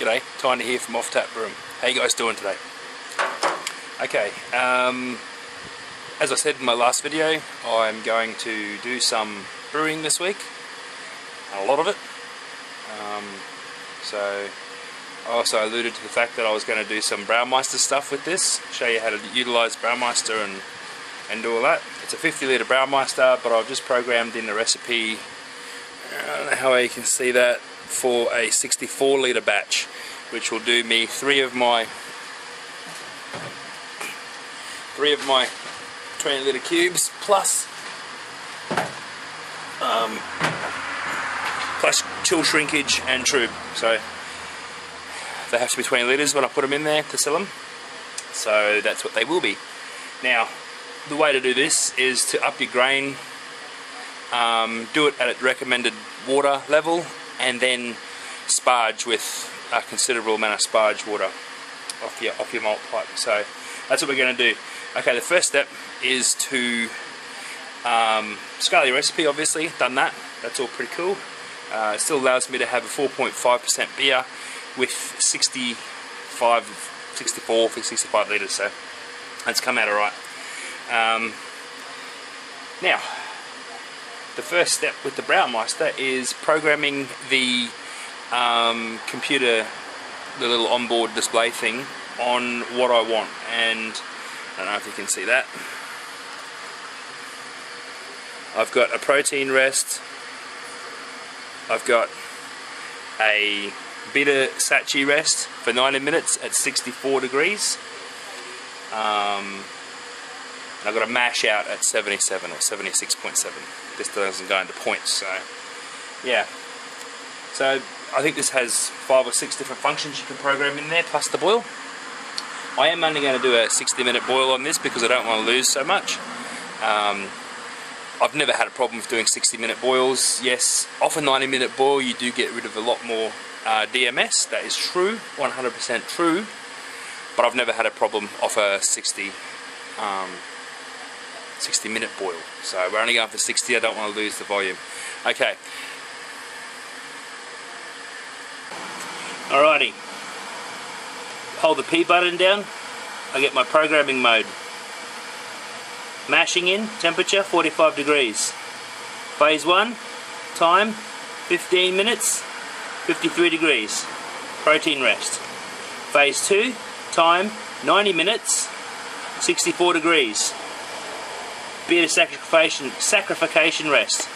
G'day, Tiny here from Off Tap Brewing. How you guys doing today? Okay, as I said in my last video, I'm going to do some brewing this week, a lot of it. So I also alluded to the fact that I was going to do some Brewmeister stuff with this, show you how to utilise Brewmeister and do all that. It's a 50 litre Brewmeister, but I've just programmed in a recipe, I don't know how you can see that, for a 64 litre batch, which will do me three of my 20 litre cubes plus chill shrinkage and trube. So they have to be 20 litres when I put them in there to sell them, so that's what they will be. Now the way to do this is to up your grain, do it at a recommended water level, and then sparge with a considerable amount of sparge water off your malt pipe. So that's what we're going to do. Okay, the first step is to scale your recipe. Obviously done that, that's all pretty cool. It still allows me to have a 4.5% beer with 64 litres, so that's come out alright. Now the first step with the Brewmeister is programming the computer, the little onboard display thing, on what I want. And I don't know if you can see that. I've got a protein rest, I've got a bitter Sachi rest for 90 minutes at 64 degrees. I've got a mash out at 77 or 76.7. This doesn't go into points, so yeah. So I think this has 5 or 6 different functions you can program in there, plus the boil. I am only going to do a 60-minute boil on this because I don't want to lose so much. I've never had a problem with doing 60-minute boils. Yes, off a 90-minute boil you do get rid of a lot more DMS, that is true, 100% true, but I've never had a problem off a 60-minute boil. So we're only going for 60, I don't want to lose the volume. Okay. Alrighty. Hold the P button down, I get my programming mode. Mashing in, temperature 45 degrees. Phase 1, time 15 minutes, 53 degrees. Protein rest. Phase 2, time 90 minutes, 64 degrees. Beer sacrification rest.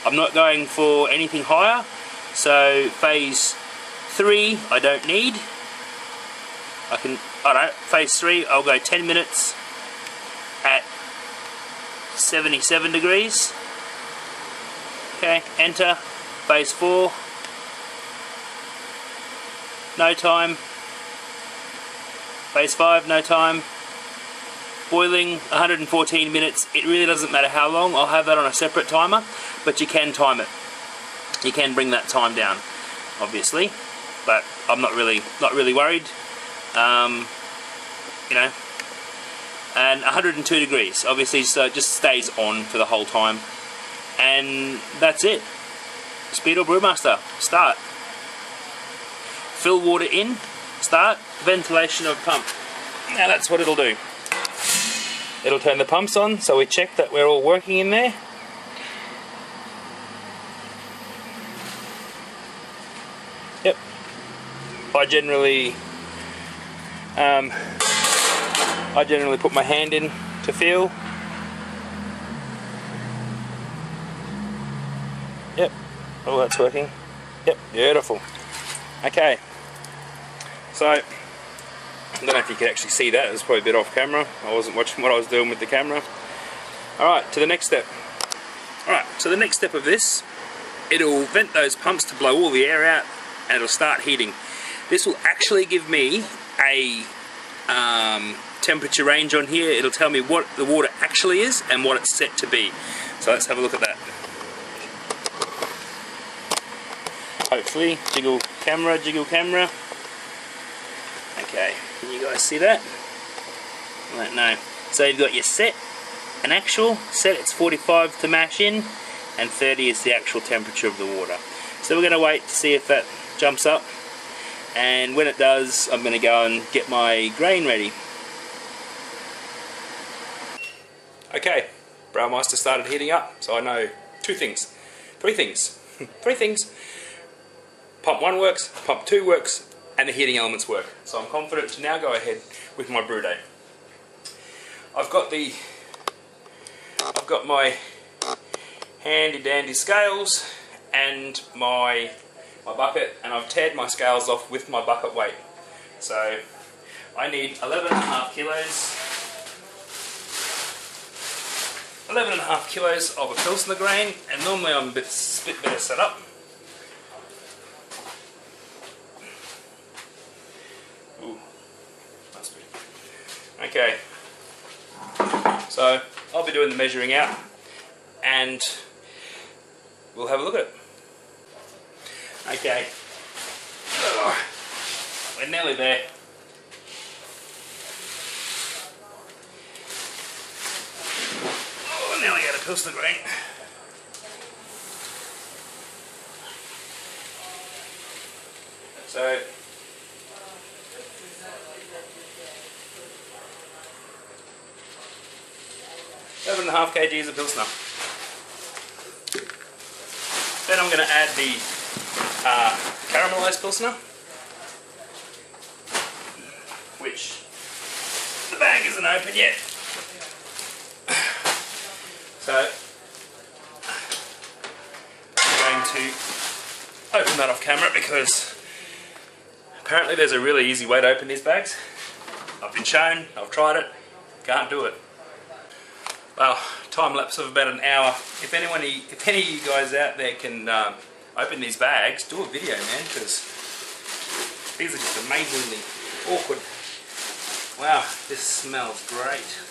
I'm not going for anything higher, so phase 3 I don't need. Phase 3 I'll go 10 minutes at 77 degrees. Okay, enter. Phase 4, no time. Phase 5, no time. Boiling 114 minutes. It really doesn't matter how long. I'll have that on a separate timer, but you can time it. You can bring that time down, obviously, but I'm not really worried. You know, and 102 degrees, obviously, so it just stays on for the whole time, and that's it. Speed or Brewmaster, start. Fill water in, start. Ventilation of pump. Now that's what it'll do. It'll turn the pumps on, so we check that we're all working in there. Yep. I generally put my hand in to feel. Yep. Oh, that's working. Yep, beautiful. Okay. So, I don't know if you can actually see that, it was probably a bit off camera. I wasn't watching what I was doing with the camera. Alright, to the next step. Alright, so the next step of this, it'll vent those pumps to blow all the air out, and it'll start heating. This will actually give me a temperature range on here. It'll tell me what the water actually is and what it's set to be. So let's have a look at that. Hopefully, jiggle camera. Okay, can you guys see that? I don't know. So you've got your set and actual. Set, it's 45 to mash in, and 30 is the actual temperature of the water. So we're going to wait to see if that jumps up. and when it does, I'm going to go and get my grain ready. Okay, Brewmeister started heating up, so I know three things. Three things. Pump 1 works, pump 2 works, and the heating elements work. So I'm confident to now go ahead with my brew day. I've got my handy dandy scales and my bucket, and I've tared my scales off with my bucket weight. So I need 11.5 kilos. 11.5 kilos of a Pilsner grain, and normally I'm a bit better set up. Ooh, must be. Okay, so I'll be doing the measuring out, and we'll have a look at it. Okay, we're nearly there. Nearly out of Pilsner grain. So 11.5 kgs of Pilsner. Then I'm going to add the caramelised Pilsner, which the bag isn't open yet. So I'm going to open that off camera because apparently there's a really easy way to open these bags. I've been shown, I've tried it, can't do it. Well, time lapse of about an hour. If any of you guys out there can open these bags, do a video, man, because these are just amazingly awkward. Wow, this smells great.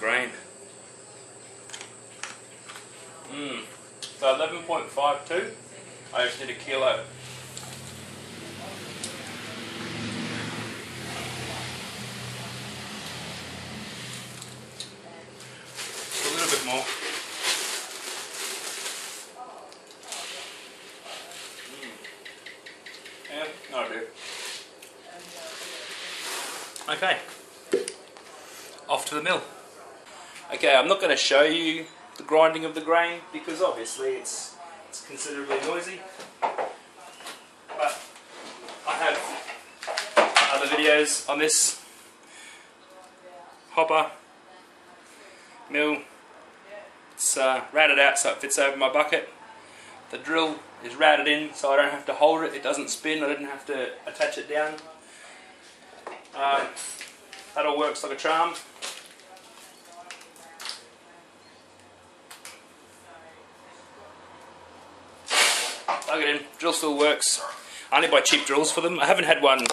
Grain. So 11.52. I just did a kilo. A little bit more. Yeah, no do. Okay. Off to the mill. Okay, I'm not going to show you the grinding of the grain because obviously it's considerably noisy, but I have other videos on this hopper mill. It's routed out so it fits over my bucket. The drill is routed in so I don't have to hold it, it doesn't spin, I didn't have to attach it down. That all works like a charm. Plug it in. Drill still works. I only buy cheap drills for them. I haven't had one.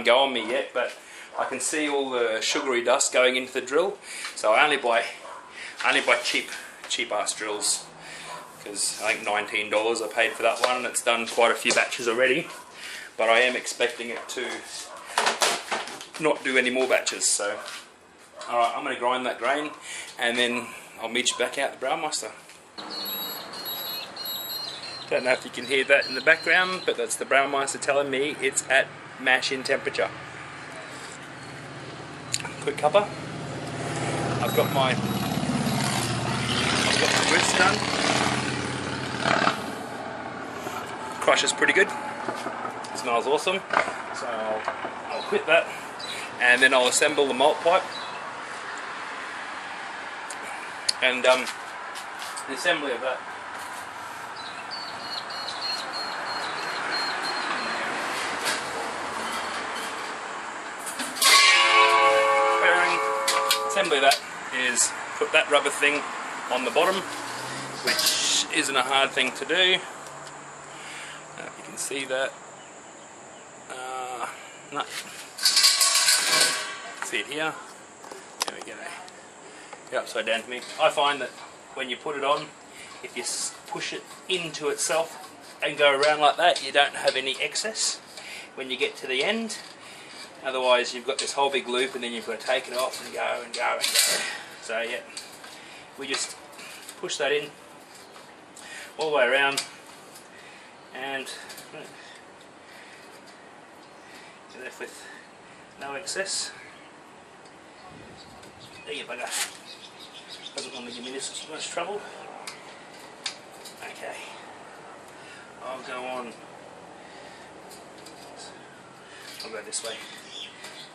Go on me yet, but I can see all the sugary dust going into the drill. So I only buy cheap ass drills because I think $19 I paid for that one, and it's done quite a few batches already. But I am expecting it to not do any more batches. So, all right, I'm going to grind that grain, and then I'll meet you back out the Brewmeister. Don't know if you can hear that in the background, but that's the Brewmeister telling me it's at mash-in temperature. Quick cuppa. I've got my grits done. Crush is pretty good. It smells awesome. So I'll quit that, and then I'll assemble the malt pipe. And the assembly of that. Assembly of that is put that rubber thing on the bottom, which isn't a hard thing to do. If you can see that. No. See it here. There we go. Get upside down for me. I find that when you put it on, if you push it into itself and go around like that, you don't have any excess when you get to the end. Otherwise you've got this whole big loop and then you've got to take it off and go and go and go. So yeah, we just push that in all the way around, and you're left with no excess. There you bugger. Doesn't want to give me this much trouble. Okay, I'll go on. I'll go this way.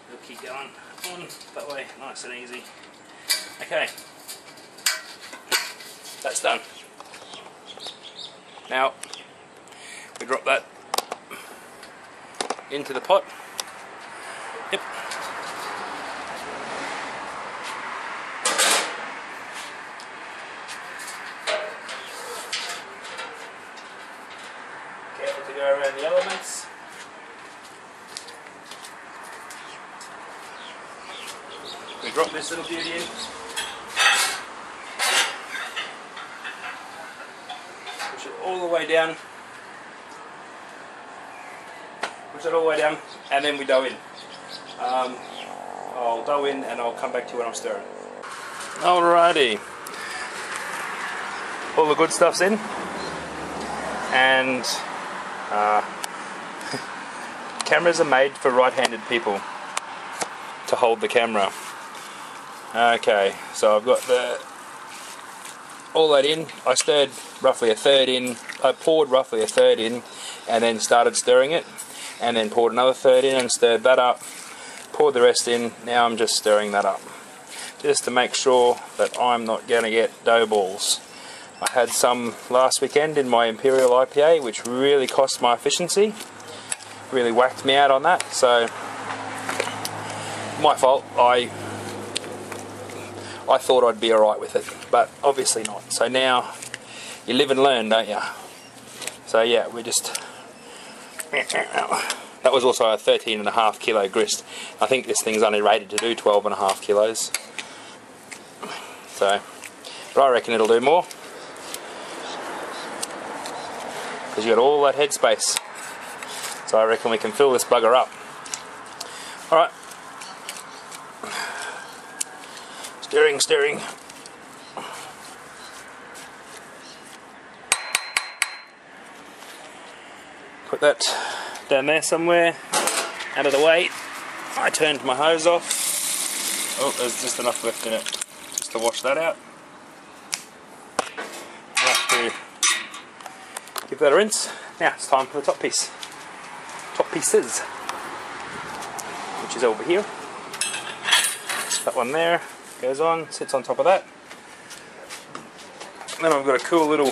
We'll keep going on that way, nice and easy. Okay, that's done. Now we drop that into the pot. Yep. Careful to go around the elements. We drop this little beauty in. Push it all the way down. Push it all the way down, and then we dough in. I'll dough in and I'll come back to you when I'm stirring. Alrighty. All the good stuff's in. And cameras are made for right-handed people to hold the camera. Okay, so I've got all that in. I stirred roughly a third in. I poured roughly a third in, and then started stirring it, and then poured another third in and stirred that up. Poured the rest in. Now I'm just stirring that up, just to make sure that I'm not going to get dough balls. I had some last weekend in my Imperial IPA, which really cost my efficiency. Really whacked me out on that. So my fault. I thought I'd be alright with it, but obviously not. So now you live and learn, don't you? So yeah, we just... That was also a 13.5 kilo grist. I think this thing's only rated to do 12.5 kilos. So, but I reckon it'll do more, because you got all that head space. So I reckon we can fill this bugger up. Alright. Stirring, stirring. Put that down there somewhere, out of the way. I turned my hose off. Oh, there's just enough left in it just to wash that out. I have to give that a rinse. Now it's time for the top piece. Top pieces, which is over here. That one there goes on, sits on top of that. Then I've got a cool little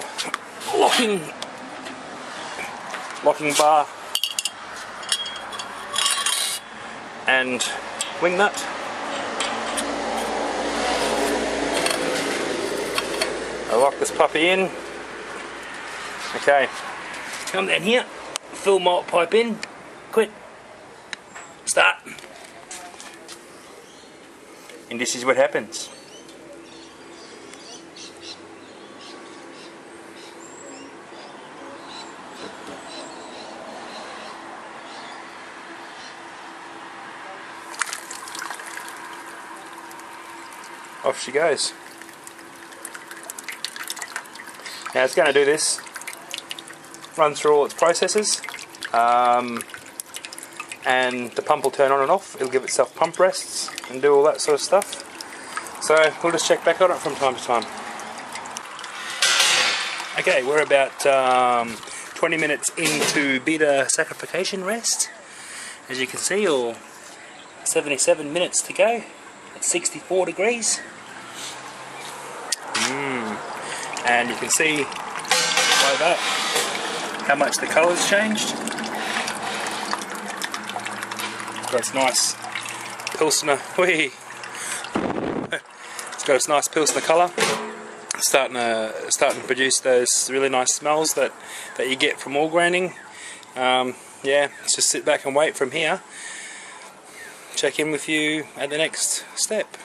locking bar and wing nut. I lock this puppy in. Okay, come down here, fill malt pipe in, quit, start. And this is what happens. Off she goes. Now it's going to do this, run through all its processes, and the pump will turn on and off. It'll give itself pump rests and do all that sort of stuff. So we'll just check back on it from time to time. Okay, we're about 20 minutes into beta saccharification rest. As you can see, or 77 minutes to go at 64 degrees. And you can see by that how much the colour's changed. Got its nice Pilsner. Whee! It's got its nice Pilsner colour. Starting to produce those really nice smells that you get from all grinding. Yeah, let's just sit back and wait from here. Check in with you at the next step.